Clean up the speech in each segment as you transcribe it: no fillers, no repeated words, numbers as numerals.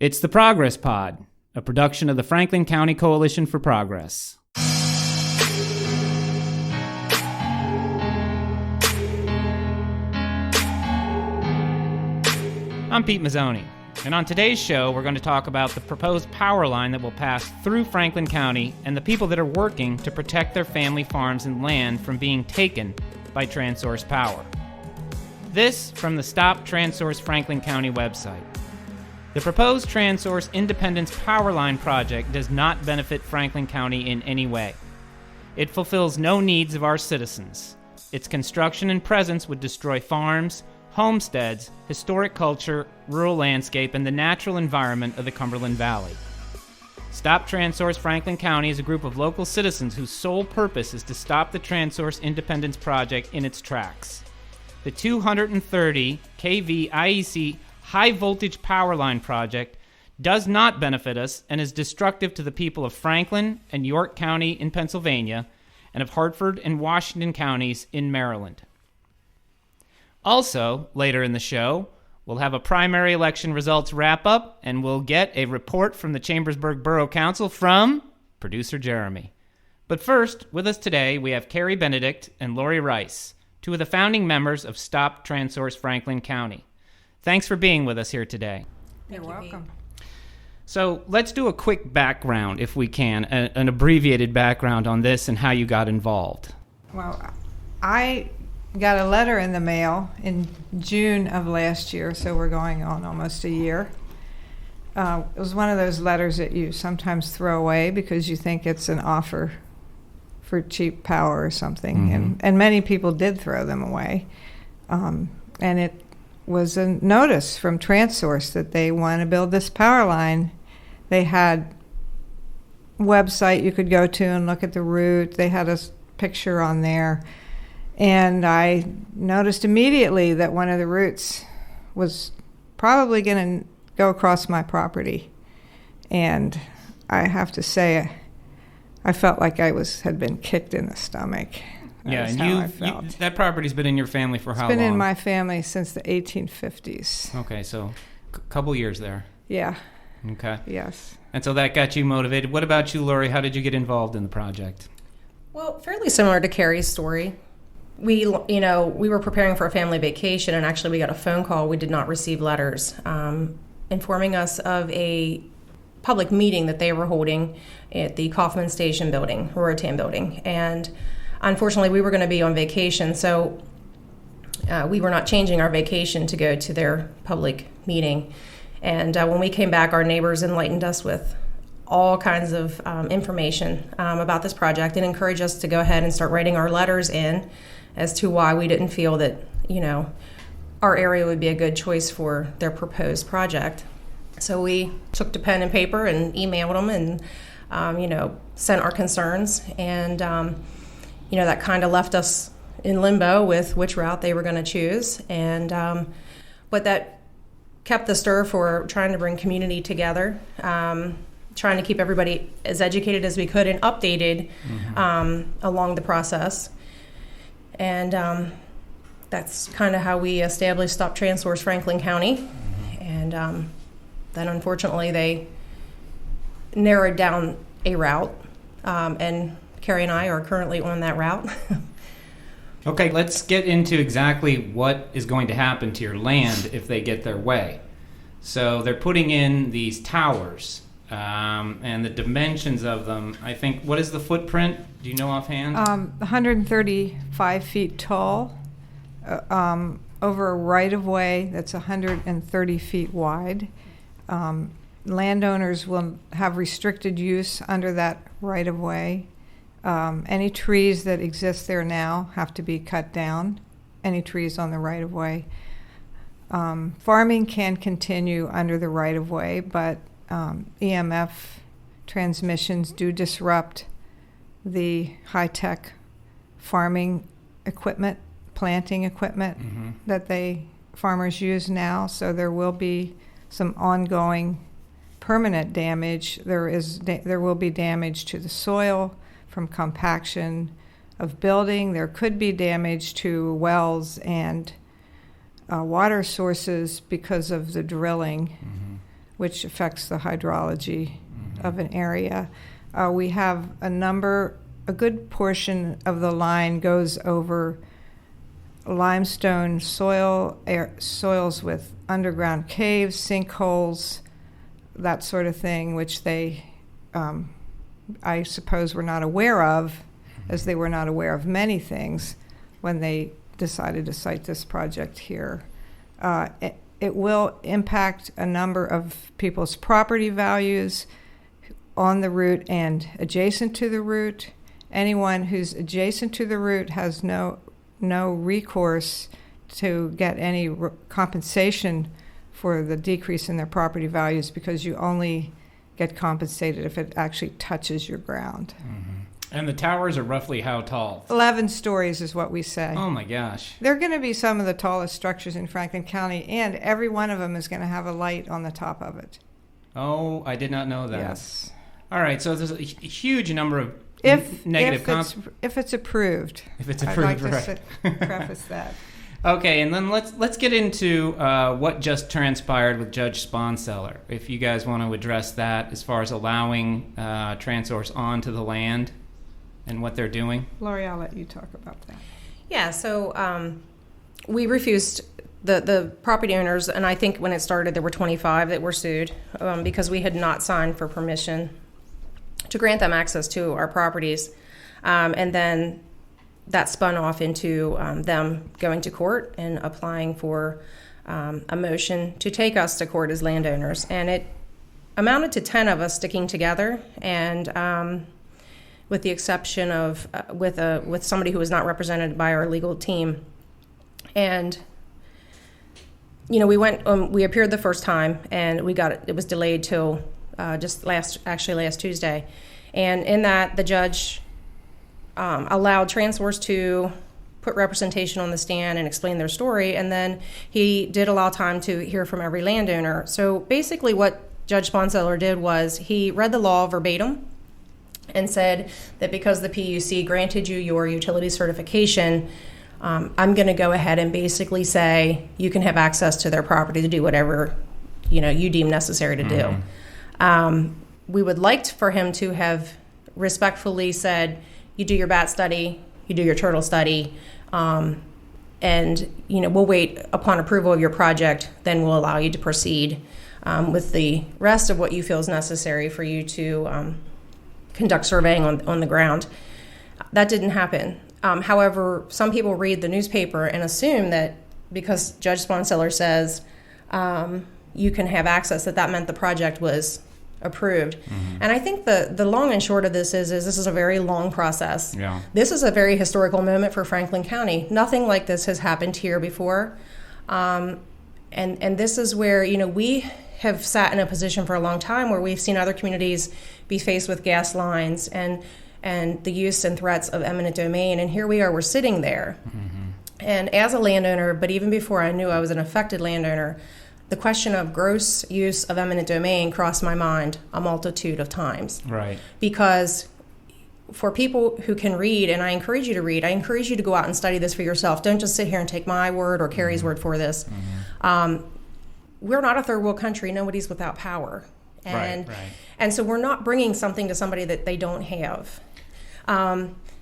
It's the Progress Pod, a production of the Franklin County Coalition for Progress. I'm Pete Mazzoni, and on today's show, we're going to talk about the proposed power line that will pass through Franklin County and the people that are working to protect their family farms and land from being taken by Transource Power. This from the Stop Transource Franklin County website. The proposed Transource Independence Power Line project does not benefit Franklin County in any way. It fulfills no needs of our citizens. Its construction and presence would destroy farms, homesteads, historic culture, rural landscape, and the natural environment of the Cumberland Valley. Stop Transource Franklin County is a group of local citizens whose sole purpose is to stop the Transource Independence Project in its tracks. The 230 kV IEC high-voltage power line project does not benefit us and is destructive to the people of Franklin and York County in Pennsylvania and of Hartford and Washington counties in Maryland. Also, later in the show, we'll have a primary election results wrap-up and we'll get a report from the Chambersburg Borough Council from producer Jeremy. But first, with us today, we have Karri, Benedict, and Lori Rice, two of the founding members of Stop Transource Franklin County. Thanks for being with us here today. You're welcome. So let's do a quick background, if we can, an abbreviated background on this and how you got involved. Well, I got a letter in the mail in June of last year, so we're going on almost a year. It was one of those letters that you sometimes throw away because you think it's an offer for cheap power or something, and many people did throw them away. And it was a notice from Transource that they want to build this power line. They had a website you could go to and look at the route. They had a picture on there. And I noticed immediately that one of the routes was probably going to go across my property. And I have to say, I felt like I had been kicked in the stomach. Yeah, and that property's been in your family for how long? It's been in my family since the 1850s. Okay, so a couple years there. Yeah. Okay. Yes. And so that got you motivated. What about you, Lori? How did you get involved in the project? Well, fairly similar to Karri's story. We were preparing for a family vacation, and actually we got a phone call. We did not receive letters informing us of a public meeting that they were holding at the Kaufman Station building, Roritan building. And unfortunately, we were going to be on vacation, so we were not changing our vacation to go to their public meeting. And when we came back, our neighbors enlightened us with all kinds of information about this project and encouraged us to go ahead and start writing our letters in as to why we didn't feel that, our area would be a good choice for their proposed project. So we took to pen and paper and emailed them and, sent our concerns. And that kind of left us in limbo with which route they were going to choose. And but that kept the stir for trying to bring community together, trying to keep everybody as educated as we could and updated along the process. And that's kind of how we established Stop Transource Franklin County. And then unfortunately they narrowed down a route, and Karri and I are currently on that route. Okay, let's get into exactly what is going to happen to your land if they get their way. So they're putting in these towers, and the dimensions of them, I think, what is the footprint? Do you know offhand? 135 feet tall, over a right-of-way that's 130 feet wide. Landowners will have restricted use under that right-of-way. Any trees that exist there now have to be cut down, any trees on the right-of-way. Farming can continue under the right-of-way, but EMF transmissions do disrupt the high-tech farming equipment, planting equipment that farmers use now, so there will be some ongoing permanent damage. There will be damage to the soil from compaction of building. There could be damage to wells and water sources because of the drilling, which affects the hydrology of an area. We have a good portion of the line goes over limestone soils with underground caves, sinkholes, that sort of thing, which they, I suppose, were not aware of, as they were not aware of many things when they decided to site this project here. It will impact a number of people's property values on the route and adjacent to the route. Anyone who's adjacent to the route has no recourse to get any compensation for the decrease in their property values, because you only get compensated if it actually touches your ground. And the towers are roughly how tall? 11 stories is what we say. Oh my gosh. They're going to be some of the tallest structures in Franklin County, and every one of them is going to have a light on the top of it. Oh, I did not know that. Yes. All right, so there's a huge number of negative consequences. If it's approved. If it's approved, I'd like right. to preface that. Okay, and then let's get into what just transpired with Judge Zeller. If you guys want to address that as far as allowing Transource onto the land and what they're doing. Lori, I'll let you talk about that. Yeah, so we refused the property owners, and I think when it started there were 25 that were sued because we had not signed for permission to grant them access to our properties. And then that spun off into them going to court and applying for a motion to take us to court as landowners. And it amounted to 10 of us sticking together, and with the exception of with somebody who was not represented by our legal team. And we went we appeared the first time, and it was delayed till just last Tuesday. And in that, the judge allowed Transource to put representation on the stand and explain their story, and then he did allow time to hear from every landowner. So basically what Judge Vaughn Zellers did was he read the law verbatim and said that because the PUC granted you your utility certification, I'm going to go ahead and basically say you can have access to their property to do whatever you deem necessary to do. We would like for him to have respectfully said, you do your bat study, you do your turtle study, and we'll wait upon approval of your project, then we'll allow you to proceed with the rest of what you feel is necessary for you to conduct surveying on the ground. That didn't happen. However, some people read the newspaper and assume that because Judge Vaughn Zellers says you can have access, that meant the project was approved. And I think the long and short of this is this is a very long process. Yeah. This is a very historical moment for Franklin County. Nothing like this has happened here before. And this is where, we have sat in a position for a long time where we've seen other communities be faced with gas lines and the use and threats of eminent domain. And here we are, we're sitting there. And as a landowner, but even before I knew I was an affected landowner, the question of gross use of eminent domain crossed my mind a multitude of times. Right. Because for people who can read, and I encourage you to read, I encourage you to go out and study this for yourself. Don't just sit here and take my word or Karri's word for this. We're not a third world country. Nobody's without power. And so we're not bringing something to somebody that they don't have.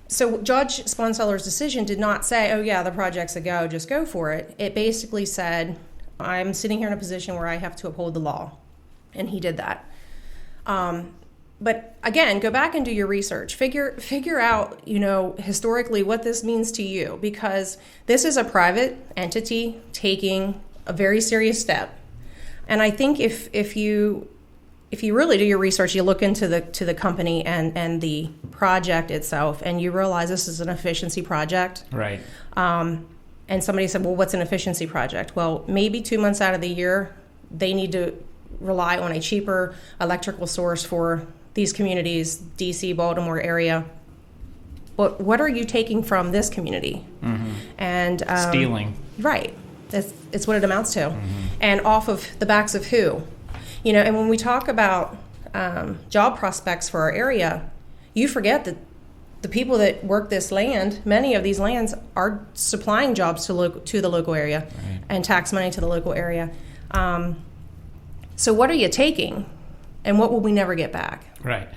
So Judge Vaughn Zellers' decision did not say, oh yeah, the project's a go, just go for it. It basically said, I'm sitting here in a position where I have to uphold the law. And he did that. But again, go back and do your research. Figure out, historically what this means to you, because this is a private entity taking a very serious step. And I think if you really do your research, you look into the company and the project itself, and you realize this is an efficiency project. Right. And somebody said, well, what's an efficiency project? Well, maybe 2 months out of the year, they need to rely on a cheaper electrical source for these communities, D.C., Baltimore area. But what are you taking from this community? And stealing. Right. It's what it amounts to. And off of the backs of who? And when we talk about job prospects for our area, you forget that the people that work this land, many of these lands are supplying jobs to the local area and tax money to the local area. So what are you taking, and what will we never get back? Right.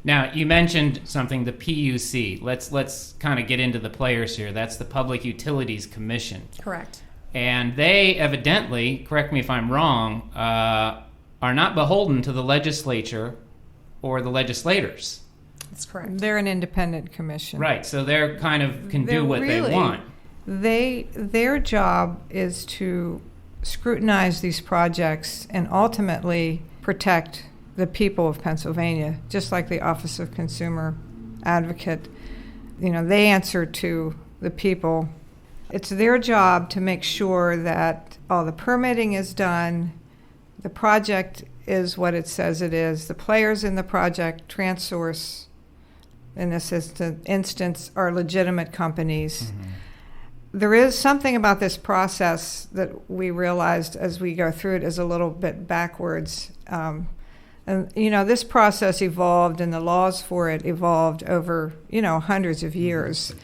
Now, you mentioned something, the PUC. Let's kind of get into the players here. That's the Public Utilities Commission. Correct. And they evidently, correct me if I'm wrong, are not beholden to the legislature or the legislators. That's correct. They're an independent commission. Right, so they're kind of can do what they want. Their job is to scrutinize these projects and ultimately protect the people of Pennsylvania, just like the Office of Consumer Advocate. They answer to the people. It's their job to make sure that all the permitting is done, the project is what it says it is, the players in the project, Transource, in this instance, are legitimate companies. Mm-hmm. There is something about this process that we realized as we go through it is a little bit backwards. And this process evolved, and the laws for it evolved over, hundreds of years.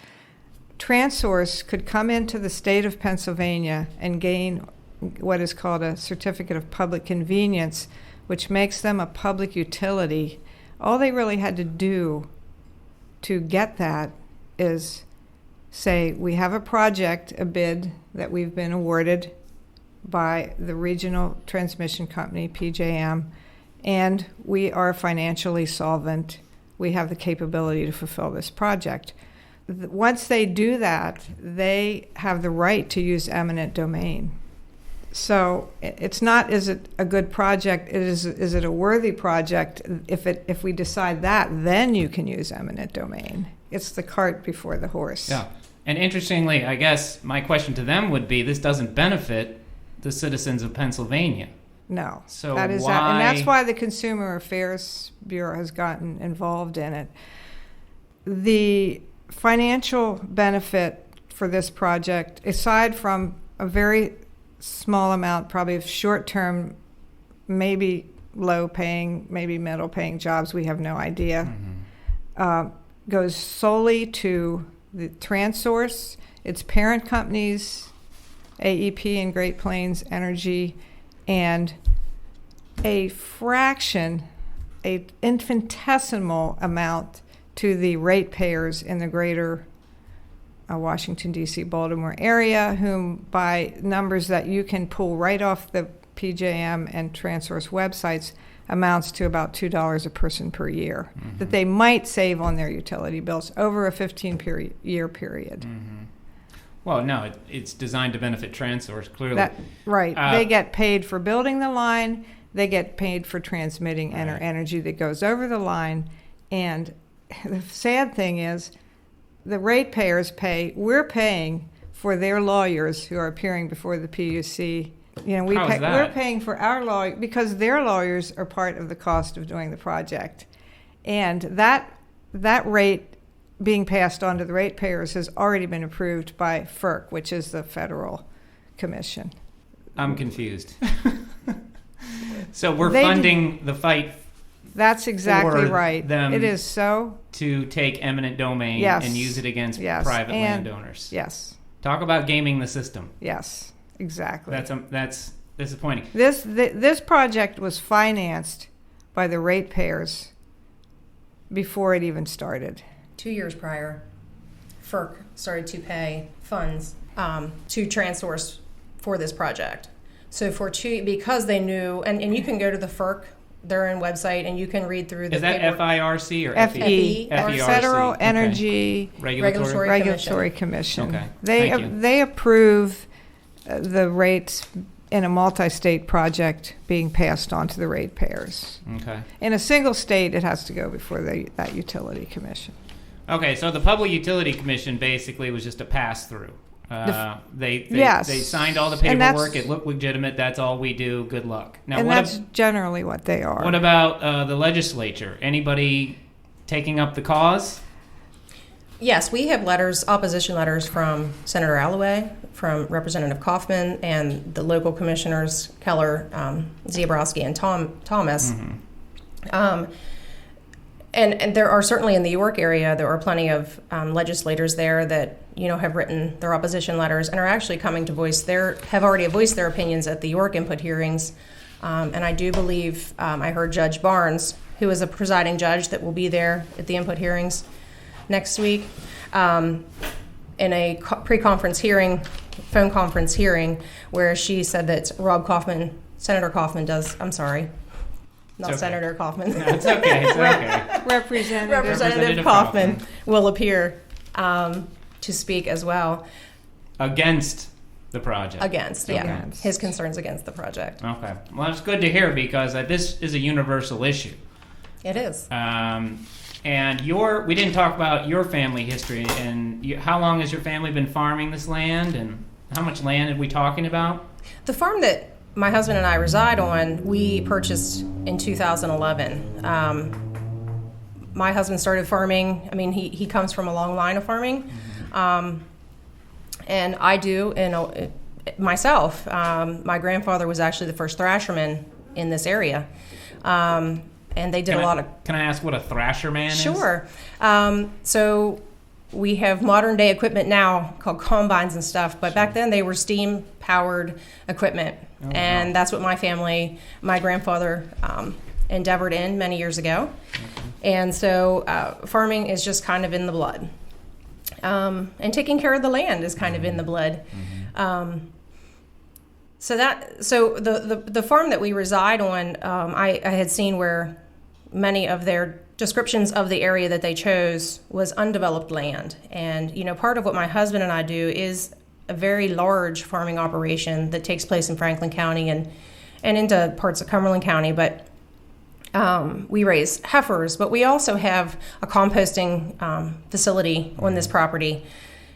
Transource could come into the state of Pennsylvania and gain what is called a certificate of public convenience, which makes them a public utility. All they really had to do to get that is say, we have a project, a bid that we've been awarded by the regional transmission company, PJM, and we are financially solvent. We have the capability to fulfill this project. Once they do that, they have the right to use eminent domain. So it's not, is it a good project, is it a worthy project? If we decide that, then you can use eminent domain. It's the cart before the horse. Yeah. And interestingly, I guess my question to them would be, this doesn't benefit the citizens of Pennsylvania. No. So that is why? And that's why the Consumer Affairs Bureau has gotten involved in it. The financial benefit for this project, aside from a very small amount, probably of short-term, maybe low-paying, maybe middle-paying jobs, we have no idea, goes solely to the Transource, its parent companies, AEP and Great Plains Energy, and a fraction, an infinitesimal amount to the ratepayers in the greater Washington, D.C., Baltimore area, whom by numbers that you can pull right off the PJM and Transource websites amounts to about $2 a person per year that they might save on their utility bills over a 15-year period. Mm-hmm. Well, no, it's designed to benefit Transource, clearly. Right. They get paid for building the line. They get paid for transmitting energy that goes over the line. And the sad thing is the ratepayers pay. We're paying for their lawyers who are appearing before the PUC. We're paying for our lawyer because their lawyers are part of the cost of doing the project. And that rate being passed on to the ratepayers has already been approved by FERC, which is the federal commission. I'm confused. So we're funding the fight. That's exactly right. Them it is so. To take eminent domain and use it against private landowners. Yes. Talk about gaming the system. Yes, exactly. That's disappointing. This project was financed by the ratepayers before it even started. 2 years prior, FERC started to pay funds to Transource for this project. So because they knew, and you can go to the FERC, their own website, and you can read through the paperwork. Is that FIRC or FE? FERC? Federal Energy Regulatory Commission. Okay. They approve the rates in a multi-state project being passed on to the ratepayers. Okay. In a single state, it has to go before that utility commission. Okay, so the Public Utility Commission basically was just a pass-through. They signed all the paperwork. It looked legitimate. That's all we do. Good luck. Now, that's generally what they are. What about the legislature? Anybody taking up the cause? Yes, we have opposition letters from Senator Alloway, from Representative Kaufman, and the local commissioners, Keller, Ziebrowski, and Thomas. Mm-hmm. And there are certainly in the York area, there are plenty of legislators there that have written their opposition letters and are actually coming to have already voiced their opinions at the York input hearings And I do believe I heard Judge Barnes, who is a presiding judge that will be there at the input hearings next week, in a pre-conference hearing, phone conference hearing, where she said that Senator Kaufman does, I'm sorry, not Senator Kaufman. No, it's okay. It's okay. Representative Kaufman will appear to speak as well. Against the project. Against. His concerns against the project. Okay. Well, it's good to hear because this is a universal issue. It is. And we didn't talk about your family history. And how long has your family been farming this land? And how much land are we talking about? The farm that my husband and I reside on, we purchased in 2011. My husband started farming. I mean, he comes from a long line of farming. And I do, myself. My grandfather was actually the first thrasherman in this area. And they did a lot of... Can I ask what a thrasherman is? Sure. So we have modern day equipment now called combines and stuff, but back then they were steam powered equipment. Oh, and that's what my grandfather endeavored in many years ago. Okay. And so farming is just kind of in the blood. And taking care of the land is kind of in the blood. Mm-hmm. So the farm that we reside on, I had seen where many of their descriptions of the area that they chose was undeveloped land. And, part of what my husband and I do is a very large farming operation that takes place in Franklin County and into parts of Cumberland County. But we raise heifers, but we also have a composting facility on this property.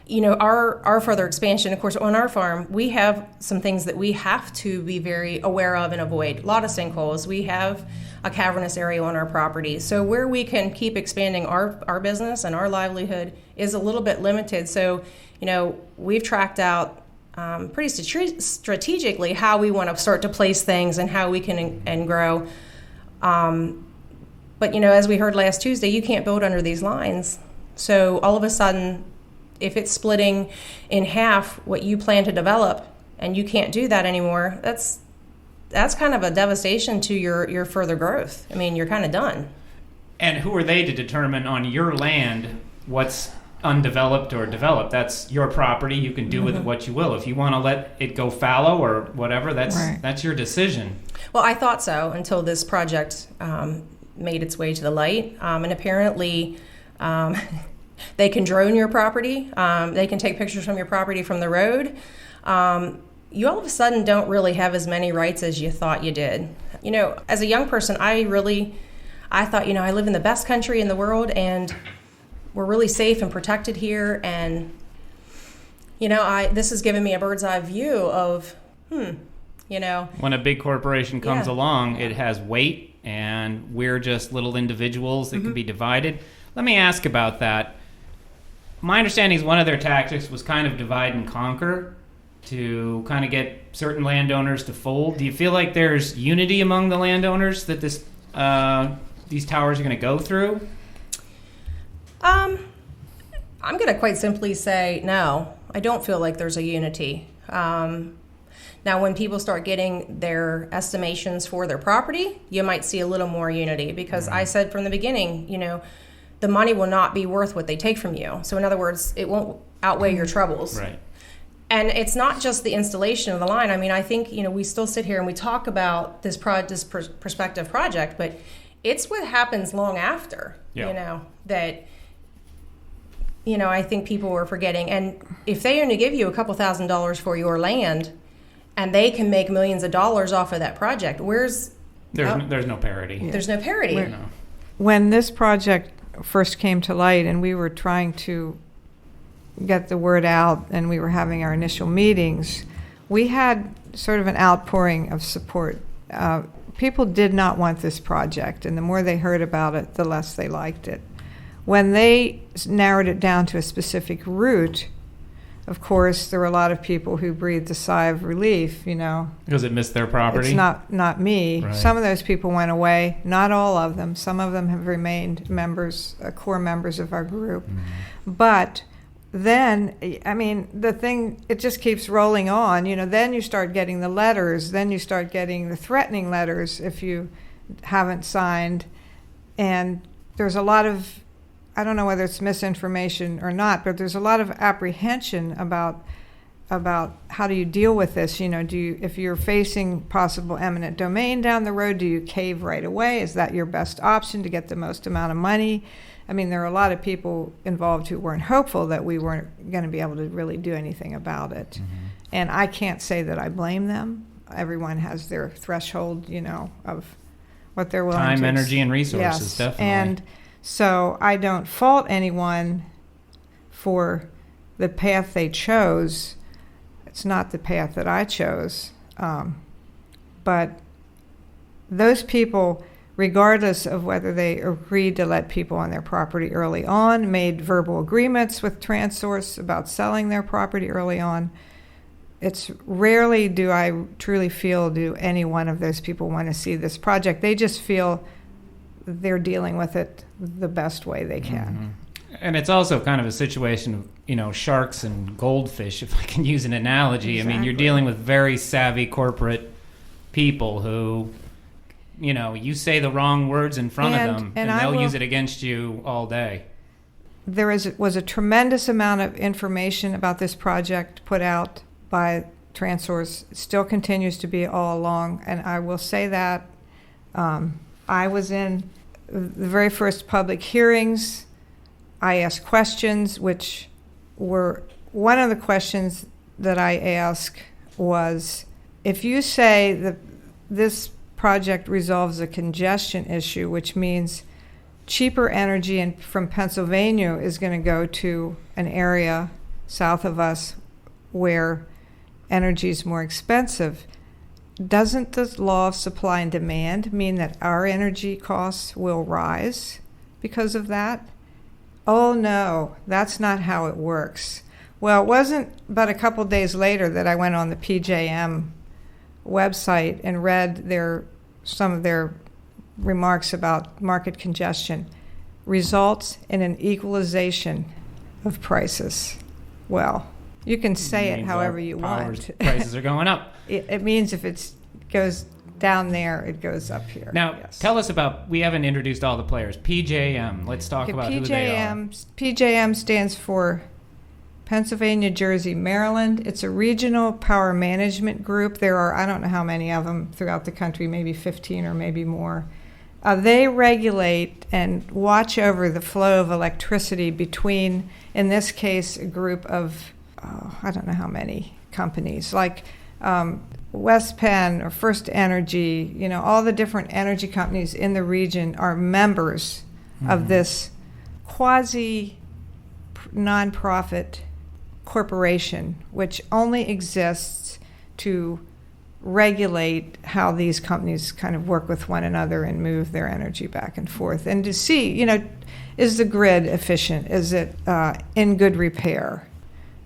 Our further expansion, of course, on our farm, we have some things that we have to be very aware of and avoid. A lot of sinkholes. We have a cavernous area on our property. So where we can keep expanding our business and our livelihood is a little bit limited. So, we've tracked out pretty strategically how we want to start to place things and how we can and grow. But, as we heard last Tuesday, you can't build under these lines. So all of a sudden, if it's splitting in half what you plan to develop and you can't do that anymore, that's kind of a devastation to your further growth. I mean, you're kind of done. And who are they to determine on your land what's undeveloped or developed? That's your property. You can do with it what you will. If you want to let it go fallow or whatever, that's your decision. Well, I thought so until this project made its way to the light. And apparently they can drone your property. They can take pictures from your property from the road. You all of a sudden don't really have as many rights as you thought you did. As a young person, I thought, I live in the best country in the world and we're really safe and protected here. And, this has given me a bird's eye view of, when a big corporation comes along, it has weight, and we're just little individuals that can be divided. Let me ask about that. My understanding is one of their tactics was kind of divide and conquer to kind of get certain landowners to fold. Do you feel like there's unity among the landowners that these towers are going to go through? I'm going to quite simply say no. I don't feel like there's a unity. Now, when people start getting their estimations for their property, you might see a little more unity because I said from the beginning, the money will not be worth what they take from you. So in other words, it won't outweigh your troubles. Right. And it's not just the installation of the line. I mean, I think, we still sit here and we talk about this prospective project, but it's what happens long after, that, I think people were forgetting. And if they only give you a couple $1,000s for your land and they can make millions of dollars off of that project, there's no parity. Yeah. There's no parity. When this project first came to light and we were trying to get the word out and we were having our initial meetings, we had sort of an outpouring of support. People did not want this project, and the more they heard about it, the less they liked it. When they narrowed it down to a specific route, of course, there were a lot of people who breathed a sigh of relief, Because it missed their property? It's not me. Right. Some of those people went away, not all of them. Some of them have remained core members of our group. Mm-hmm. But then, I mean, it just keeps rolling on. Then you start getting the letters, then you start getting the threatening letters if you haven't signed. And there's a lot of, I don't know whether it's misinformation or not, but there's a lot of apprehension about how do you deal with this. If you're facing possible eminent domain down the road, do you cave right away? Is that your best option to get the most amount of money? I mean, there are a lot of people involved who weren't hopeful that we weren't going to be able to really do anything about it. Mm-hmm. And I can't say that I blame them. Everyone has their threshold, of what they're willing to. Time, energy, and resources, yes. Definitely. And so I don't fault anyone for the path they chose. It's not the path that I chose. But those people, regardless of whether they agreed to let people on their property early on, made verbal agreements with Transource about selling their property early on, it's rarely do I truly feel do any one of those people want to see this project. They just feel they're dealing with it the best way they can. Mm-hmm. And it's also kind of a situation of, sharks and goldfish, if I can use an analogy. Exactly. I mean, you're dealing with very savvy corporate people who, you say the wrong words in front of them, and they'll use it against you all day. There was a tremendous amount of information about this project put out by Transource. It still continues to be all along, and I will say that I was in the very first public hearings. I asked questions, which were, one of the questions that I asked was, if you say that this project resolves a congestion issue, which means cheaper energy from Pennsylvania is going to go to an area south of us where energy is more expensive, doesn't the law of supply and demand mean that our energy costs will rise because of that? Oh no, that's not how it works. Well, it wasn't but a couple days later that I went on the PJM website and read some of their remarks about market congestion results in an equalization of prices. Well, you can say it however you want. Prices are going up. It means if it goes down there, it goes up here. Now, yes. Tell us about, we haven't introduced all the players. PJM, let's talk about who they are. PJM stands for Pennsylvania, Jersey, Maryland. It's a regional power management group. There are, I don't know how many of them throughout the country, maybe 15 or maybe more. They regulate and watch over the flow of electricity between, in this case, a group of, I don't know how many companies, like West Penn or First Energy, all the different energy companies in the region are members of this quasi nonprofit corporation, which only exists to regulate how these companies kind of work with one another and move their energy back and forth, and to see, is the grid efficient? Is it in good repair?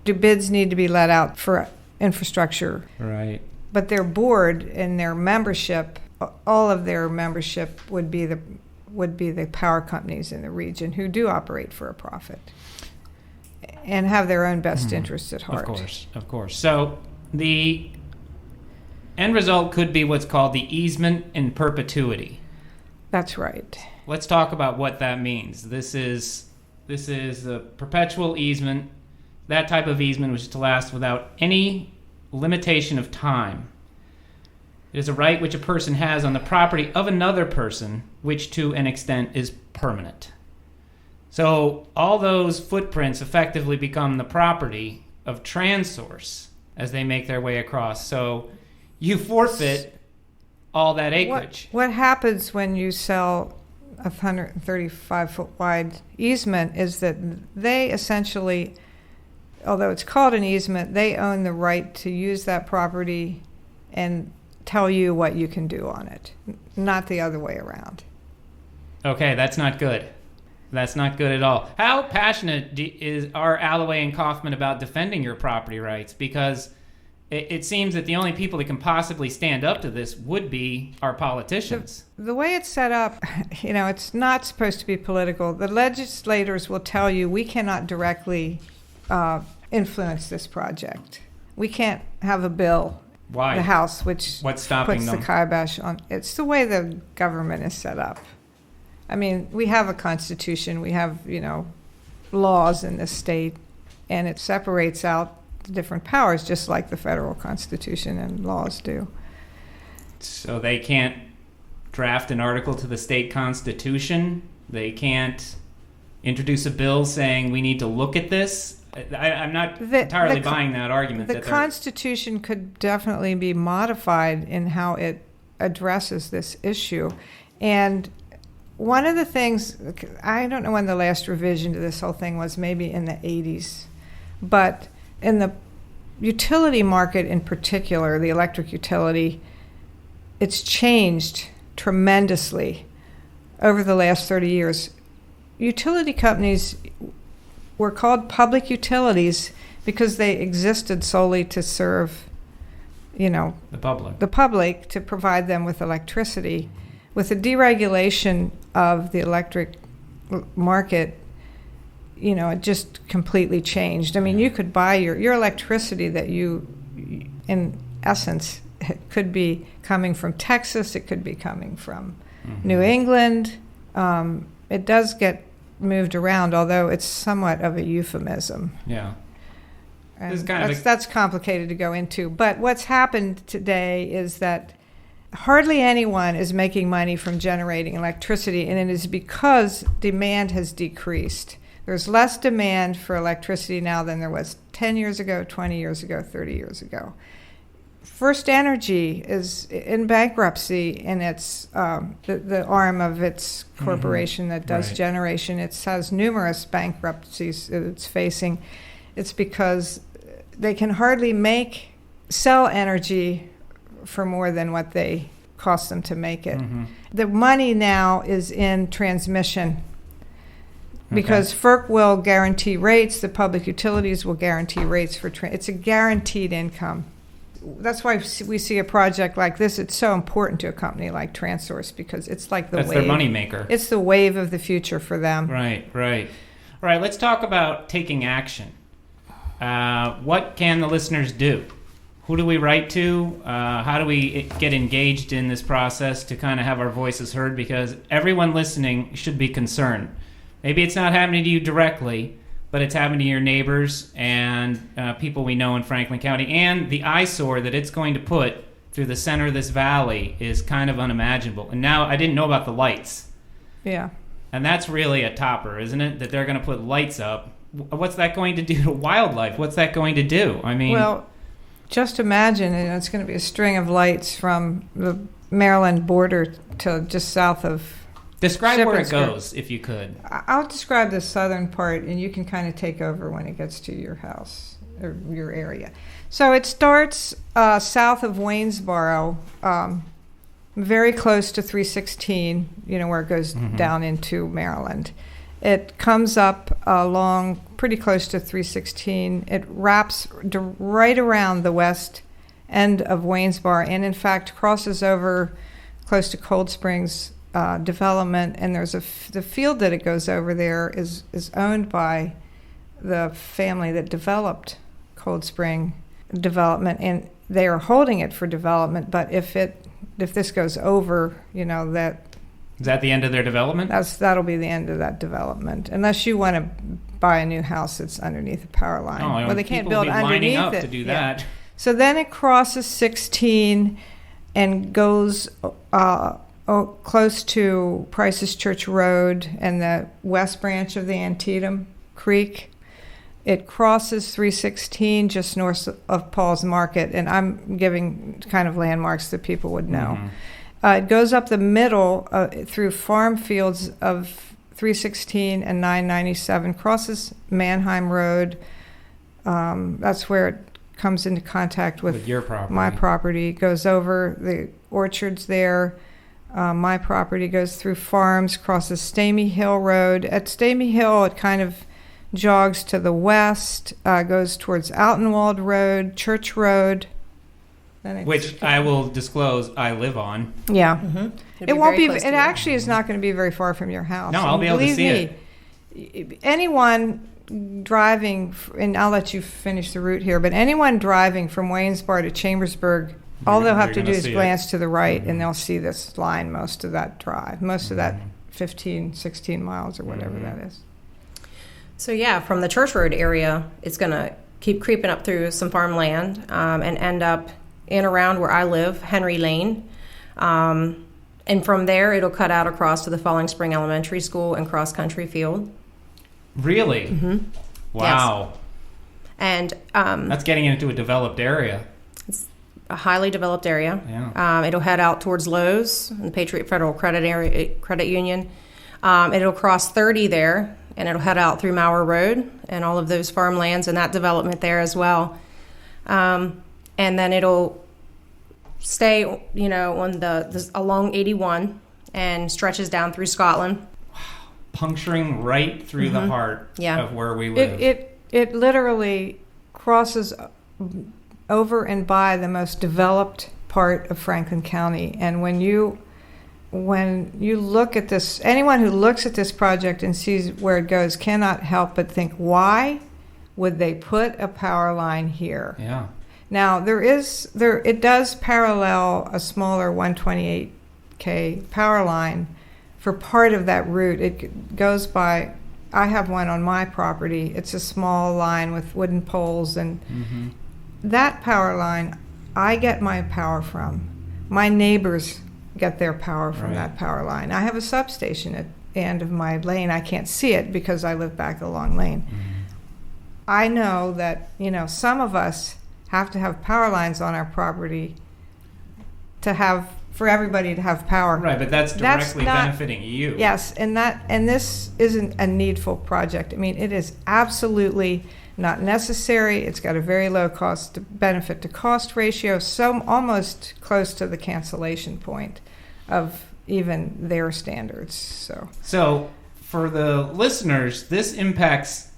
Do bids need to be let out for infrastructure? Right. But their board and their membership, all of their membership would be the power companies in the region who do operate for a profit and have their own best interests at heart. Of course. So the end result could be what's called the easement in perpetuity. That's right. Let's talk about what that means. This is a perpetual easement, that type of easement which is to last without any limitation of time. It is a right which a person has on the property of another person, which to an extent is permanent. So all those footprints effectively become the property of Transource as they make their way across. So you forfeit all that acreage. What happens when you sell a 135-foot wide easement is that they essentially, although it's called an easement, they own the right to use that property and tell you what you can do on it, not the other way around. Okay, that's not good. That's not good at all. How passionate are Alloway and Kaufman about defending your property rights? Because it seems that the only people that can possibly stand up to this would be our politicians. The way it's set up, it's not supposed to be political. The legislators will tell you we cannot directly influence this project. We can't have a bill, Why? the House, which What's stopping puts them? the kibosh on. It's the way the government is set up. I mean, we have a constitution, we have, laws in this state, and it separates out the different powers just like the federal constitution and laws do. So they can't draft an article to the state constitution? They can't introduce a bill saying we need to look at this? I'm not entirely buying that argument. The Constitution could definitely be modified in how it addresses this issue. And one of the things, I don't know when the last revision to this whole thing was, maybe in the 80s, but in the utility market in particular, the electric utility, it's changed tremendously over the last 30 years. Utility companies were called public utilities because they existed solely to serve, the public, to provide them with electricity. With the deregulation of the electric market, it just completely changed. I mean, you could buy your electricity that you, in essence, it could be coming from Texas, it could be coming from New England. It does get moved around, although it's somewhat of a euphemism. Yeah. And that's complicated to go into. But what's happened today is that hardly anyone is making money from generating electricity, and it is because demand has decreased. There's less demand for electricity now than there was 10 years ago, 20 years ago, 30 years ago. First Energy is in bankruptcy, and it's the arm of its corporation that does generation. It has numerous bankruptcies it's facing. It's because they can hardly sell energy for more than what they cost them to make it. The money now is in transmission because FERC will guarantee rates, the public utilities will guarantee rates for it's a guaranteed income. That's why we see a project like this. It's so important to a company like Transource because it's like That's their money maker. It's the wave of the future for them. Right. All right, let's talk about taking action. What can the listeners do? Who do we write to? How do we get engaged in this process to kind of have our voices heard? Because everyone listening should be concerned. Maybe it's not happening to you directly, but it's happening to your neighbors and people we know in Franklin County. And the eyesore that it's going to put through the center of this valley is kind of unimaginable. And now I didn't know about the lights. Yeah. And that's really a topper, isn't it? That they're going to put lights up. What's that going to do to wildlife? What's that going to do? I mean... Well, just imagine, it's going to be a string of lights from the Maryland border to just south of... Describe where it goes, if you could. I'll describe the southern part, and you can kind of take over when it gets to your house or your area. So it starts south of Waynesboro, very close to 316, where it goes down into Maryland. It comes up along pretty close to 316. It wraps right around the west end of Waynesboro and, in fact, crosses over close to Cold Springs development. And there's the field that it goes over there is owned by the family that developed Cold Spring development, and they are holding it for development. But if this goes over, that... Is that the end of their development? That'll be the end of that development, unless you want to buy a new house that's underneath the power line. Oh, well, they can't build underneath up it to do that. So then it crosses 16 and goes close to Price's Church Road and the west branch of the Antietam Creek. It crosses 316 just north of Paul's Market, and I'm giving kind of landmarks that people would know. It goes up the middle through farm fields of 316 and 997, crosses Mannheim Road. That's where it comes into contact with your property. My property. Goes over the orchards there. My property goes through farms, crosses Stamy Hill Road. At Stamy Hill, it kind of jogs to the west, goes towards Altenwald Road, Church Road. Which I will disclose I live on. Yeah. It won't be, it actually is not going to be very far from your house. No, I'll be able to see it. Anyone driving, and I'll let you finish the route here, but anyone driving from Waynesboro to Chambersburg, all they'll have to do is glance to the right, and they'll see this line most of that drive, most of that 15, 16 miles or whatever that is. So yeah, from the Church Road area, it's going to keep creeping up through some farmland and end up in around where I live, Henry Lane. And from there, it'll cut out across to the Falling Spring Elementary School and Cross Country Field. Really? Mm-hmm. Wow. Yes. And that's getting into a developed area. It's a highly developed area. Yeah. It'll head out towards Lowe's and the Patriot Federal Credit Union. It'll cross 30 there, and it'll head out through Mauer Road and all of those farmlands and that development there as well. And then it'll stay, on along 81 and stretches down through Scotland. Wow. Puncturing right through the heart of where we live. It literally crosses over and by the most developed part of Franklin County. And when you look at this, anyone who looks at this project and sees where it goes cannot help but think, why would they put a power line here? Yeah. Now, it does parallel a smaller 128K power line for part of that route. It goes by, I have one on my property. It's a small line with wooden poles, and that power line, I get my power from. My neighbors get their power from that power line. I have a substation at the end of my lane. I can't see it because I live back a long lane. I know that, some of us have to have power lines on our property for everybody to have power. Right, but that's directly benefiting you. Yes, and this isn't a needful project. I mean, it is absolutely not necessary. It's got a very low cost to benefit to cost ratio, so almost close to the cancellation point of even their standards. So for the listeners, this impacts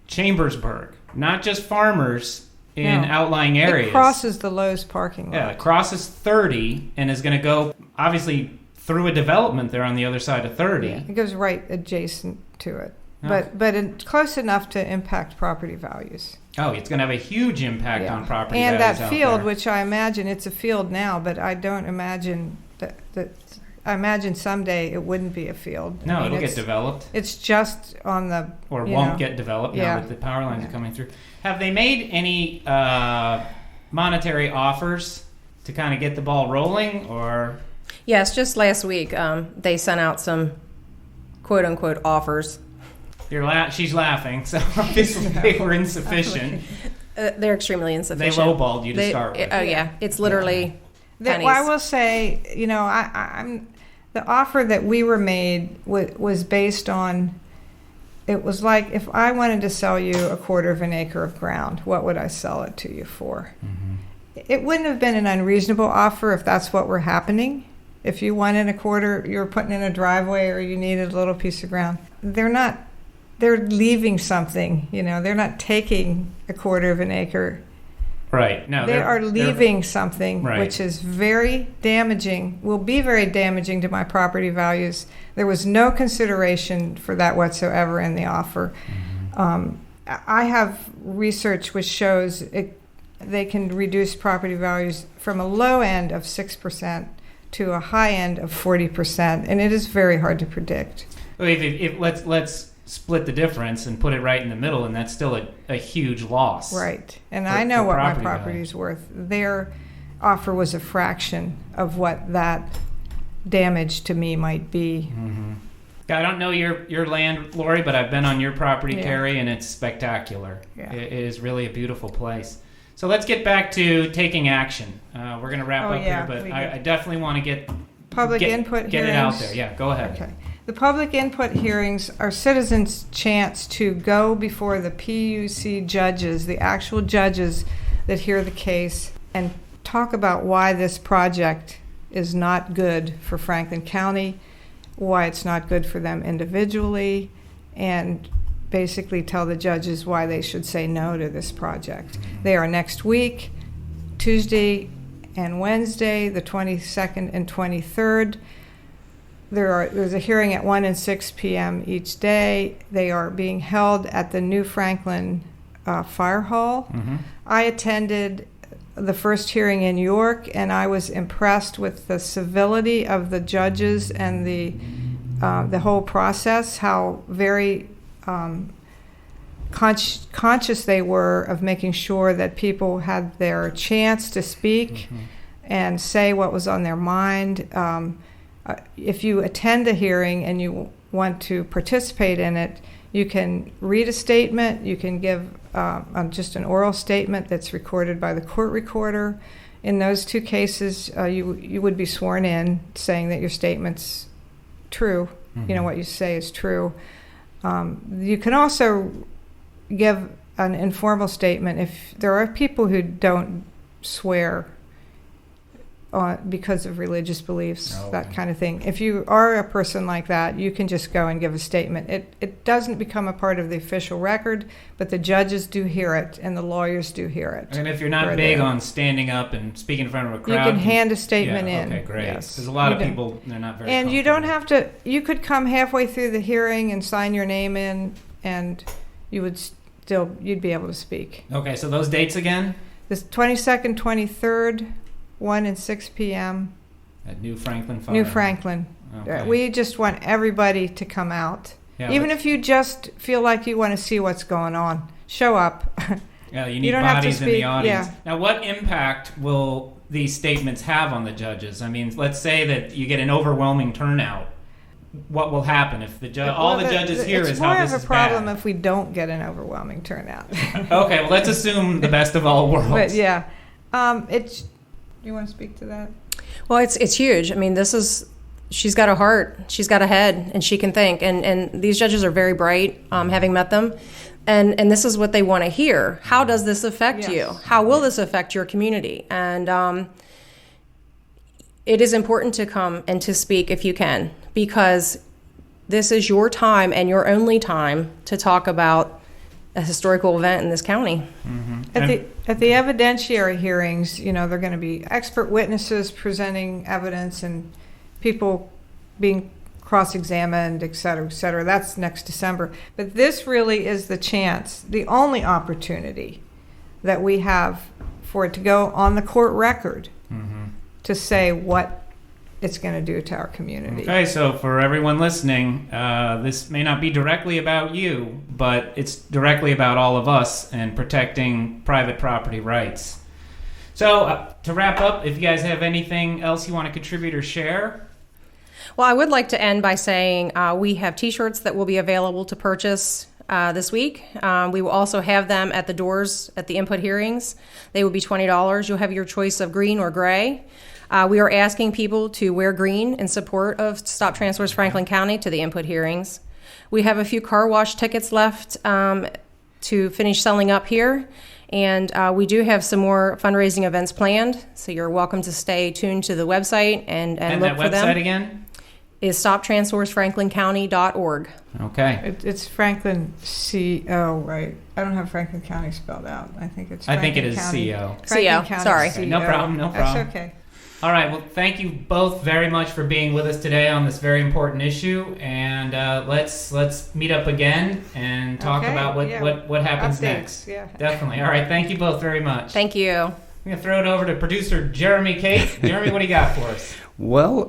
Chambersburg, not just farmers in outlying areas. It crosses the Lowe's parking lot. Yeah, it crosses 30 and is going to go, obviously, through a development there on the other side of 30. Yeah, it goes right adjacent to it, Okay. but close enough to impact property values. Oh, it's going to have a huge impact on property and values that out field, there. which I imagine it's a field now, but I don't imagine that I imagine someday it wouldn't be a field. No, it'll get developed. It's just on the... Or won't get developed now that the power lines are coming through. Have they made any monetary offers to kind of get the ball rolling, or...? Yes, just last week they sent out some quote-unquote offers. She's laughing, so obviously they were insufficient. They're extremely insufficient. They lowballed you to start with. Oh, yeah. It's literally pennies. I will say, the offer that we were made was based on, it was like, if I wanted to sell you a quarter of an acre of ground, what would I sell it to you for? It wouldn't have been an unreasonable offer if that's what were happening. If you wanted a quarter, you were putting in a driveway, or you needed a little piece of ground. They're leaving something, they're not taking a quarter of an acre. Right. No, they are leaving something which is very damaging, will be very damaging to my property values. There was no consideration for that whatsoever in the offer. I have research which shows they can reduce property values from a low end of 6% to a high end of 40%, and it is very hard to predict. Let's split the difference and put it right in the middle, and that's still a huge loss. Right. And I know what my property's worth. Their offer was a fraction of what that damage to me might be. I don't know your land, Lori, but I've been on your property, Karri, and it's spectacular. It is really a beautiful place. So let's get back to taking action. We're going to wrap up here, but I definitely want to get input get it out there. Yeah, go ahead. Okay. The public input hearings are citizens' chance to go before the PUC judges, the actual judges that hear the case, and talk about why this project is not good for Franklin County, why it's not good for them individually, and basically tell the judges why they should say no to this project. They are next week, Tuesday and Wednesday, the 22nd and 23rd. there's a hearing at 1 and 6 p.m. each day. They are being held at the New Franklin Fire Hall. Mm-hmm. I attended the first hearing in York, and I was impressed with the civility of the judges and the whole process, how very conscious they were of making sure that people had their chance to speak Mm-hmm. and say what was on their mind. If you attend a hearing and you want to participate in it, you can read a statement, you can give just an oral statement that's recorded by the court recorder. In those two cases, you would be sworn in saying that your statement's true, Mm-hmm. what you say is true. You can also give an informal statement if there are people who don't swear because of religious beliefs, that kind of thing. If you are a person like that, you can just go and give a statement. It doesn't become a part of the official record, but the judges do hear it and the lawyers do hear it. And if you're not big on standing up and speaking in front of a crowd, you can hand a statement in. Okay, great. Yes. There's a lot of people, they're not very And you don't comfortable. have to, you could come halfway through the hearing and sign your name in, and you'd be able to speak. Okay, so those dates again? The 22nd, 23rd, 1 and 6 p.m. At New Franklin Fire. New Franklin. Okay. We just want everybody to come out. Yeah, Even if you just feel like you want to see what's going on, show up. Yeah, you need you don't have to bodies in the speak, audience. yeah. Now, what impact will these statements have on the judges? I mean, let's say that you get an overwhelming turnout. What will happen if the judges hear is how this is bad? It's more of a problem if we don't get an overwhelming turnout. Okay, well, let's assume the best of all worlds. But yeah, you want to speak to that? Well, it's huge. I mean, she's got a heart, she's got a head, and she can think. And these judges are very bright, having met them. And this is what they want to hear. How does this affect you? How will this affect your community? And it is important to come and to speak if you can, because this is your time and your only time to talk about a historical event in this county. Mm-hmm. At the evidentiary hearings, they're going to be expert witnesses presenting evidence and people being cross-examined, et cetera, et cetera. That's next December. But this really is the chance, the only opportunity that we have for it to go on the court record to say what it's going to do to our community. Okay, so for everyone listening, this may not be directly about you, but it's directly about all of us and protecting private property rights. So to wrap up, if you guys have anything else you want to contribute or share? Well, I would like to end by saying we have T-shirts that will be available to purchase this week. We will also have them at the doors at the input hearings. They will be $20. You'll have your choice of green or gray. We are asking people to wear green in support of Stop Transource Franklin County to the input hearings. We have a few car wash tickets left to finish selling up here. And we do have some more fundraising events planned, so you're welcome to stay tuned to the website and look for them. And that website again? Is stoptransourcefranklincounty.org. Okay. It's Franklin CO, right? I don't have Franklin County spelled out. I think it is County. CO. CO, sorry. Okay, no problem. That's okay. All right. Well, thank you both very much for being with us today on this very important issue. And let's meet up again and talk about what happens Updates, next. Yeah. Definitely. All right. Thank you both very much. Thank you. I'm going to throw it over to producer Jeremy Kate. Jeremy, what do you got for us? Well,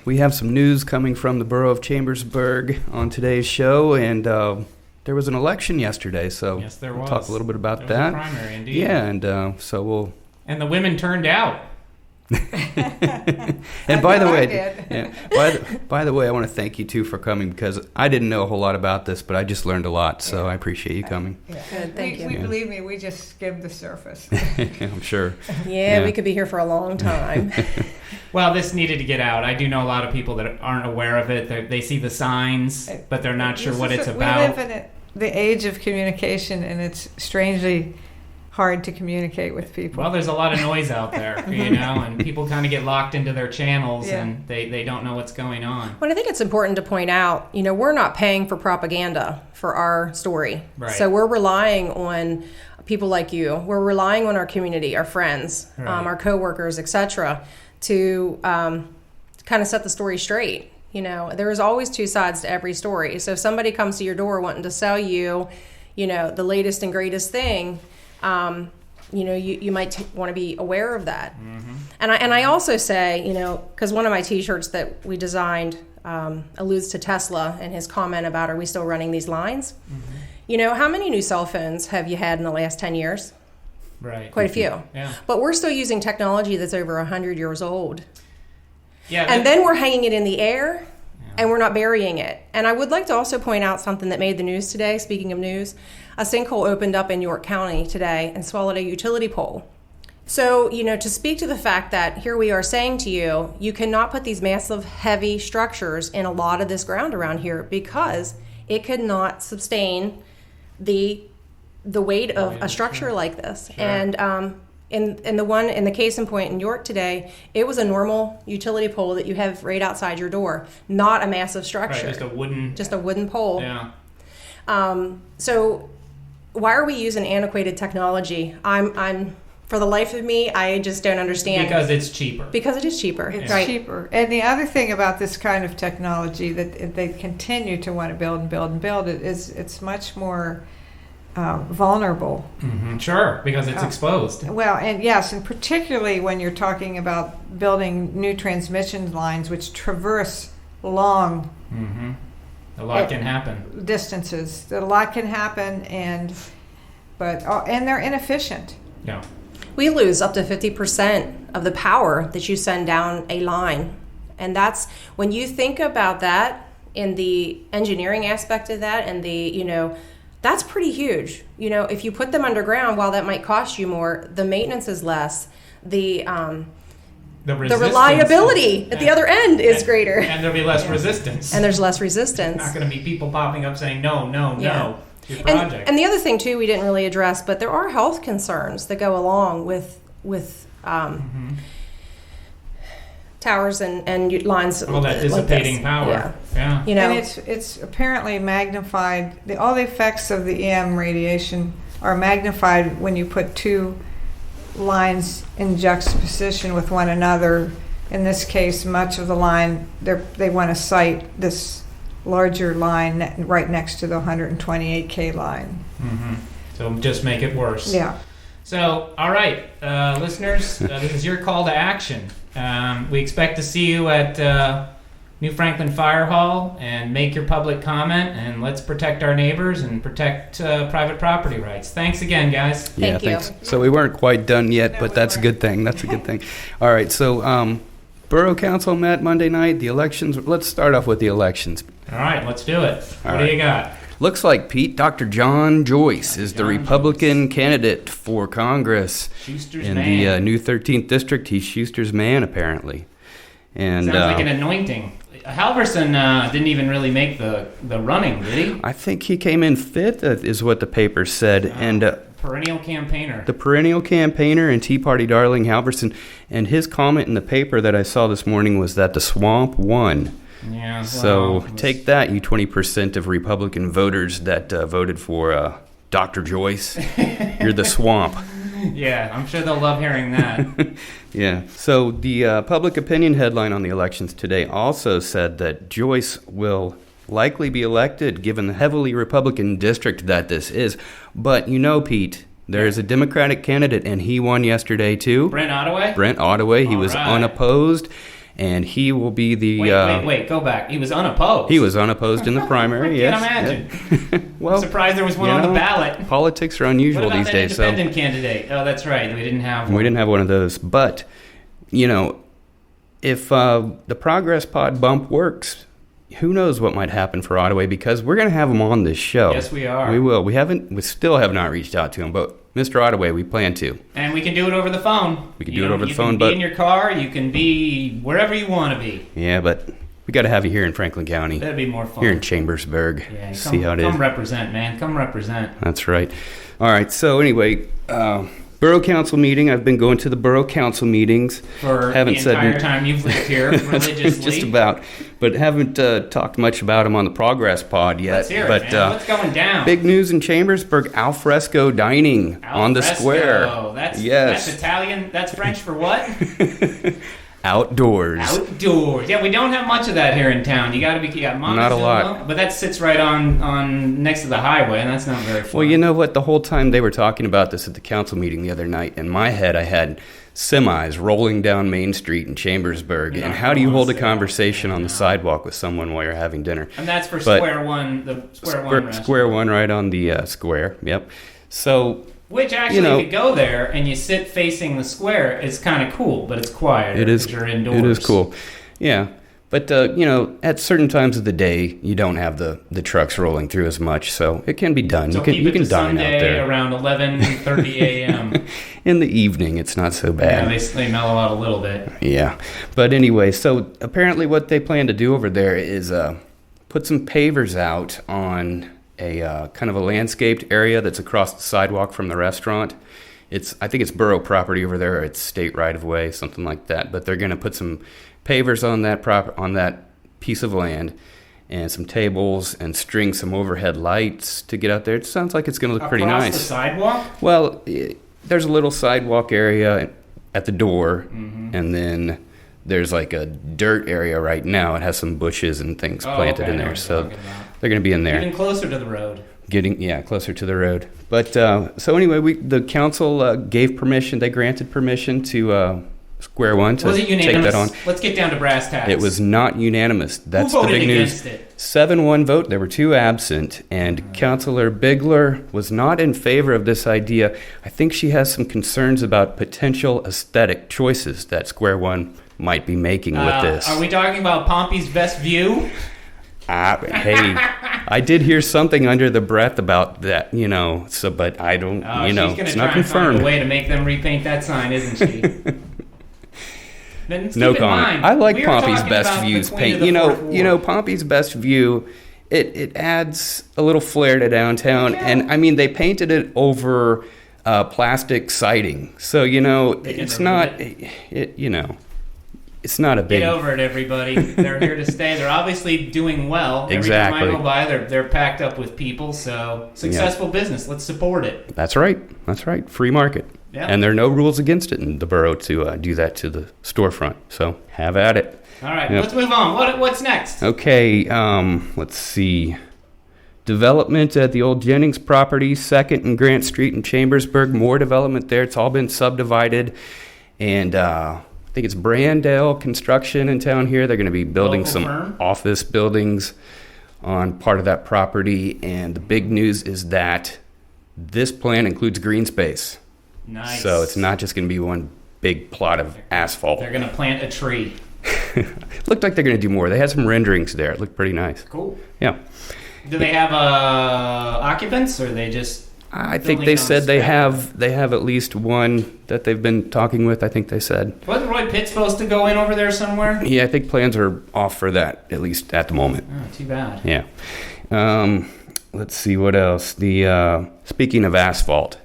we have some news coming from the borough of Chambersburg on today's show, and there was an election yesterday, so yes, there we'll was. talk a little bit about there was that. A primary, indeed. Yeah, and so we'll. And the women turned out. And by the way, by the way, I want to thank you too for coming, because I didn't know a whole lot about this, but I just learned a lot, so I appreciate you coming. Good, thank you. Believe me, we just skimmed the surface. I'm sure. Yeah, we could be here for a long time. Well, this needed to get out. I do know a lot of people that aren't aware of it. They see the signs, but they're not sure what it's about. We live in the age of communication, and it's strangely hard to communicate with people. Well, there's a lot of noise out there, and people kind of get locked into their channels, and they don't know what's going on. Well, I think it's important to point out, we're not paying for propaganda for our story. Right. So we're relying on people like you. We're relying on our community, our friends, right. Our coworkers, etc., to kind of set the story straight. There is always two sides to every story. So if somebody comes to your door wanting to sell you, the latest and greatest thing, you might want to be aware of that. Mm-hmm. And I also say, because one of my T-shirts that we designed alludes to Tesla and his comment about, are we still running these lines? Mm-hmm. How many new cell phones have you had in the last 10 years? Right. Quite a few. Yeah. But we're still using technology that's over 100 years old. Yeah. And then we're hanging it in the air, and we're not burying it. And I would like to also point out something that made the news today. Speaking of news, a sinkhole opened up in York County today and swallowed a utility pole. So, to speak to the fact that here we are saying to you, you cannot put these massive, heavy structures in a lot of this ground around here because it could not sustain the weight of a structure like this. Sure. And in the case in point in York today, it was a normal utility pole that you have right outside your door, not a massive structure. Right, just a wooden pole. Yeah. So why are we using antiquated technology? I'm for the life of me, I just don't understand. Because it's cheaper. Because it is cheaper. It's right. cheaper. And the other thing about this kind of technology that they continue to want to build and build and build is it's much more vulnerable. Mm-hmm. Sure, because it's exposed. Well, and yes, and particularly when you're talking about building new transmission lines which traverse long a lot can happen. Distances. A lot can happen, and they're inefficient. Yeah. We lose up to 50% of the power that you send down a line. And that's, when you think about that in the engineering aspect of that and that's pretty huge. If you put them underground, while that might cost you more, the maintenance is less. The reliability at the other end is greater. And there'll be less resistance. And there's less resistance. Not going to be people popping up saying, no, to your project. And the other thing, too, we didn't really address, but there are health concerns that go along with towers and lines. All that dissipating power. Yeah. And it's apparently magnified. All the effects of the EM radiation are magnified when you put two lines in juxtaposition with one another. In this case, much of the line, they want to site this larger line right next to the 128K line. Mm-hmm. So just make it worse. Yeah. So, all right, listeners, this is your call to action. We expect to see you at New Franklin Fire Hall, and make your public comment, and let's protect our neighbors and protect private property rights. Thanks again, guys. Thank you. Thanks. So we weren't quite done yet, but that's a good thing. That's a good thing. All right, so Borough Council met Monday night. The elections, let's start off with the elections. All right, let's do it. What do you got? Looks like, Pete, Dr. John Joyce is the Republican candidate for Congress Schuster's in man. the new 13th district. He's Schuster's man, apparently. And sounds like an anointing. Halverson didn't even really make the running, did he? I think he came in fifth, is what the paper said. And perennial campaigner. The perennial campaigner and Tea Party darling Halverson. And his comment in the paper that I saw this morning was that the swamp won. Yeah. So take that, you 20% of Republican voters that voted for Dr. Joyce. You're the swamp. Yeah, I'm sure they'll love hearing that. Yeah. So the public opinion headline on the elections today also said that Joyce will likely be elected given the heavily Republican district that this is. But Pete, there is a Democratic candidate, and he won yesterday too. Brent Ottaway? Brent Ottaway. He was unopposed. And he will be the... Wait, go back. He was unopposed? He was unopposed in the primary, I can't imagine. Well, I'm surprised there was one on the ballot. Politics are unusual these days. What about that independent candidate? Oh, that's right. We didn't have one. We didn't have one of those. But, if the Progress Pod bump works, who knows what might happen for Ottaway, because we're going to have him on this show. Yes, we are. We will. We still have not reached out to him, but Mr. Ottaway, we plan to. And we can do it over the phone. We can do it over the phone, You can be in your car. You can be wherever you want to be. Yeah, but we got to have you here in Franklin County. That'd be more fun. Here in Chambersburg. Yeah, see how it is. Come represent, man. Come represent. That's right. All right. So anyway, Borough Council meeting. I've been going to the Borough Council meetings. For the entire time you've lived here, religiously. Just about. But haven't talked much about them on the Progress Pod yet. Let's hear it, man. What's going down? Big news in Chambersburg, alfresco dining on the square. That's Italian. That's French for what? Outdoors. Outdoors. Yeah, we don't have much of that here in town. You got Montezuma, Not a lot. but that sits right on next to the highway, and that's not very far. Well, you know what? The whole time they were talking about this at the council meeting the other night, in my head I had semis rolling down Main Street in Chambersburg. And how do you hold a conversation on the sidewalk with someone while you're having dinner? And that's for Square One, the Square One restaurant. Square One right on the square, yep. So... Which actually, if you go there and you sit facing the square, it's kind of cool, but it's quiet. It is. You're indoors. It is cool. Yeah. But, at certain times of the day, you don't have the trucks rolling through as much, so it can be done. So you can dine Sunday out there. Around 11:30 a.m. In the evening, it's not so bad. Yeah, they mellow out a little bit. Yeah. But anyway, so apparently what they plan to do over there is put some pavers out on a kind of a landscaped area that's across the sidewalk from the restaurant. I think it's borough property over there, or it's state right-of-way, something like that. But they're going to put some pavers on that piece of land, and some tables, and string some overhead lights to get out there. It sounds like it's going to look pretty nice. Across the sidewalk? Well, there's a little sidewalk area at the door, and then there's like a dirt area right now. It has some bushes and things planted in there, so they're going to be in there. Getting closer to the road. Closer to the road. But so anyway, the council gave permission. They granted permission to Square One to take that on. Let's get down to brass tacks. It was not unanimous. That's Who voted the big against news. it? 7-1 vote. There were 2 absent, and Councilor Bigler was not in favor of this idea. I think she has some concerns about potential aesthetic choices that Square One might be making with this. Are we talking about Pompey's best view? Hey, I did hear something under the breath about that, so, but I don't, it's not confirmed. She's going to try and find a way to make them repaint that sign, isn't she? No comment. I like Pompey's best views paint. Pompey's best view, it adds a little flair to downtown, and I mean, they painted it over plastic siding. So, it's not, it's not a big... Get over it, everybody. They're here to stay. They're obviously doing well. Exactly. Every time I go by, they're packed up with people. So, successful business. Let's support it. That's right. Free market. Yep. And there are no rules against it in the borough to do that to the storefront. So, have at it. All right, Let's move on. What's next? Okay, let's see. Development at the old Jennings property, 2nd and Grant Street in Chambersburg. More development there. It's all been subdivided. And... I think it's Brandale Construction in town here. They're going to be building some office buildings on part of that property. And the big news is that this plan includes green space. Nice. So it's not just going to be one big plot of asphalt. They're going to plant a tree. Looked like they're going to do more. They had some renderings there. It looked pretty nice. Cool. Yeah. Do they have occupants, or are they just... I think they said they have at least one that they've been talking with, I think they said. Wasn't Roy Pitt supposed to go in over there somewhere? Yeah, I think plans are off for that, at least at the moment. Oh, too bad. Yeah. Let's see what else. Speaking of asphalt,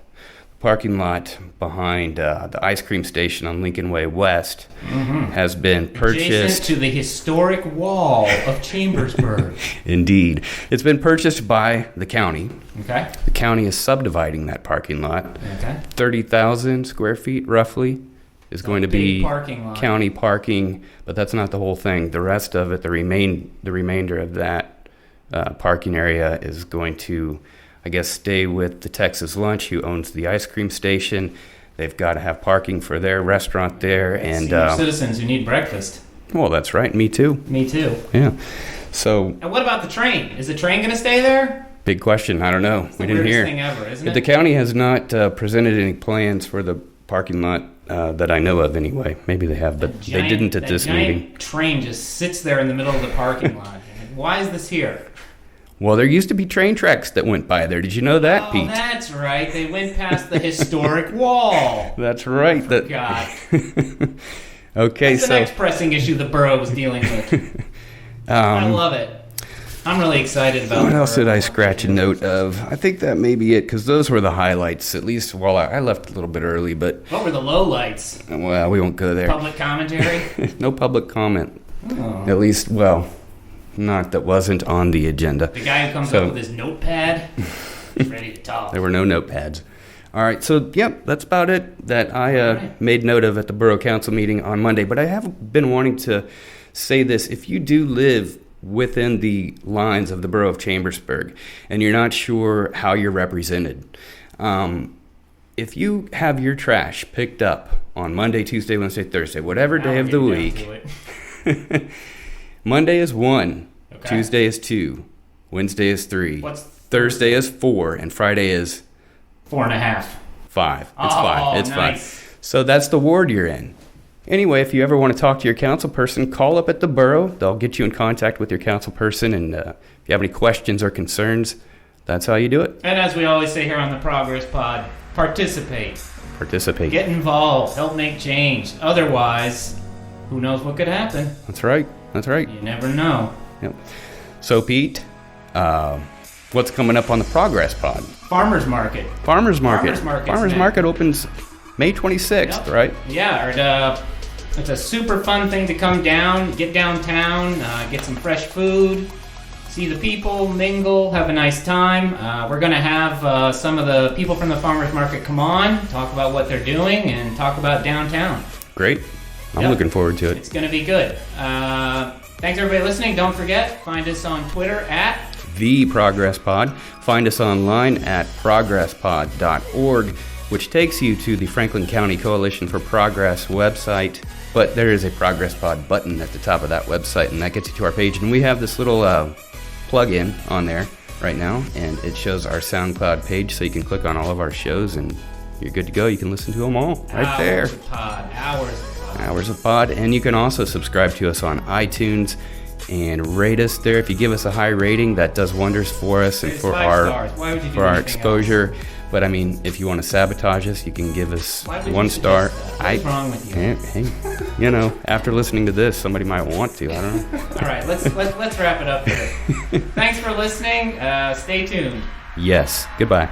parking lot behind the ice cream station on Lincoln Way West has been purchased. Adjacent to the historic wall of Chambersburg. Indeed. It's been purchased by the county. Okay. The county is subdividing that parking lot. Okay. 30,000 square feet, roughly, is going to be county parking, but that's not the whole thing. The rest of it, the remainder of that parking area is going to, I guess, stay with the Texas Lunch, who owns the ice cream station. They've got to have parking for their restaurant there. And senior citizens who need breakfast. Well, that's right. Me too. Me too. Yeah. So. And what about the train? Is the train going to stay there? Big question. I don't know. It's the weirdest thing ever, isn't it? The county has not presented any plans for the parking lot that I know of anyway. Maybe they have, but they didn't at this meeting. The train just sits there in the middle of the parking lot. Why is this here? Well, there used to be train tracks that went by there. Did you know that, Pete? Oh, that's right. They went past the historic wall. That's right. I forgot. Okay, that's the next pressing issue the borough was dealing with. I love it. I'm really excited about it. What else did I scratch a note of? I think that may be it, because those were the highlights, at least while I left a little bit early. But what were the lowlights? Well, we won't go there. Public commentary? No public comment. Oh. At least, well, not that wasn't on the agenda. The guy who comes up with his notepad is ready to talk. There were no notepads. All right, so yep, that's about it that I made note of at the Borough Council meeting on Monday. But I have been wanting to say this. If you do live within the lines of the Borough of Chambersburg and you're not sure how you're represented, if you have your trash picked up on Monday, Tuesday, Wednesday, Thursday, whatever day of the week, Monday is 1, okay. Tuesday is 2, Wednesday is 3, Thursday is 4, and Friday is 4.5. 5. It's 5. It's nice. 5. So that's the ward you're in. Anyway, if you ever want to talk to your council person, call up at the borough. They'll get you in contact with your council person, and if you have any questions or concerns, that's how you do it. And as we always say here on the Progress Pod, participate. Participate. Get involved. Help make change. Otherwise, who knows what could happen? That's right. That's right. You never know. Yep. So, Pete, what's coming up on the Progress Pod? Farmers Market. Farmers Market opens May 26th, yep. Right? Yeah, it's a super fun thing to come down, get downtown, get some fresh food, see the people, mingle, have a nice time. We're going to have some of the people from the Farmers Market come on, talk about what they're doing, and talk about downtown. Great. I'm looking forward to it. It's going to be good. Thanks, everybody, listening. Don't forget, find us on Twitter at The Progress Pod. Find us online at progresspod.org, which takes you to the Franklin County Coalition for Progress website. But there is a Progress Pod button at the top of that website, and that gets you to our page. And we have this little plug-in on there right now, and it shows our SoundCloud page, so you can click on all of our shows, and you're good to go. You can listen to them all right there. Hours of pod. And you can also subscribe to us on iTunes and rate us there. If you give us a high rating, that does wonders for us and for our exposure. But I mean, if you want to sabotage us, you can give us 1 star. What's wrong with you? Hey, after listening to this, somebody might want to. I don't know. All right, let's wrap it up here. Thanks for listening. Stay tuned. Yes. Goodbye.